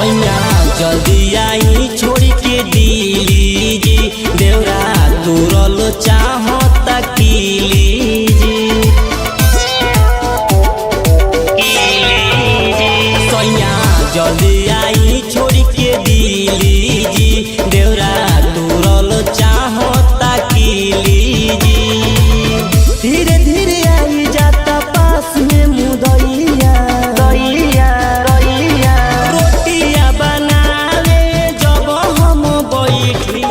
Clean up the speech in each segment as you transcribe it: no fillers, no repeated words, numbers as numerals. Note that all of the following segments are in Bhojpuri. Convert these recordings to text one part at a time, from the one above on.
सैया जल्दी आई छोड़ के दिली जी देवरा तुरल चाहता कीली जी सैया जल्दी आई छोड़ के दिली जी देवरा तुरल चाहता कीली जी धीरे धीरे आई जाता पास में मुदैया रोटियां बनावे जब हम बैठी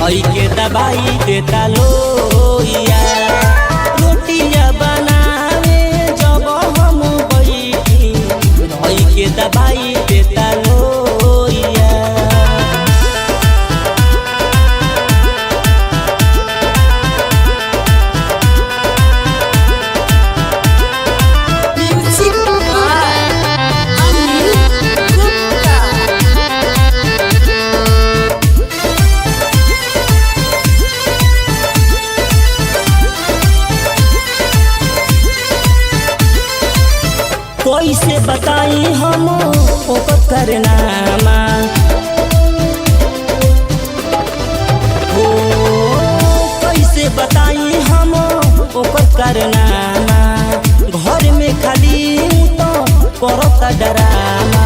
हई के दबाई देता लोइया रोटियां बनावे जब हम बैठी हई के दबाई देता लोइया कैसे बताई हम ओकर करनामा हो कैसे बताई हम ओकर करनामा घर में खाली तो करता डरामा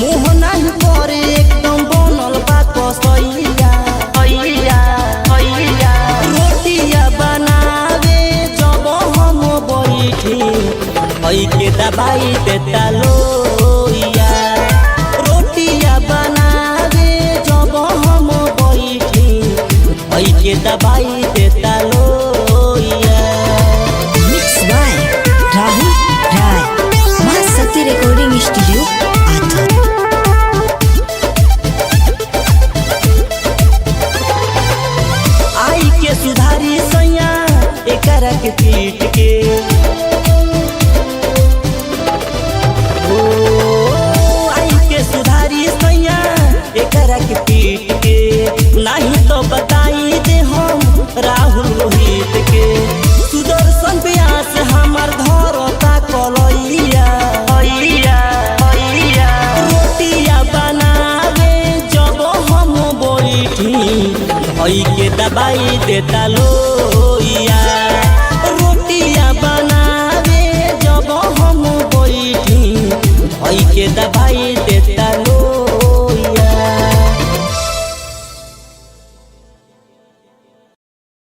मुँह नहीं करे एकदम बनल बा कसैया रोटियां बनावे जब हम बैठी हई के दबाई देता लोइया रोटियां बनावे जब हम बैठी हई के दबाई देता लोइया। मिक्स बाय राहुल राय मां सती रिकॉर्डिंग स्टूडियो आथर। आई के सुधारी सैया एकरा के पीट के के पीट के नहीं तो बताई दे हम राहुल रोहित के सुदर्शन व्यास हमार धरता कलैया रोटियां बनावे जब हम बैठी हई के दबाई देता लोइया।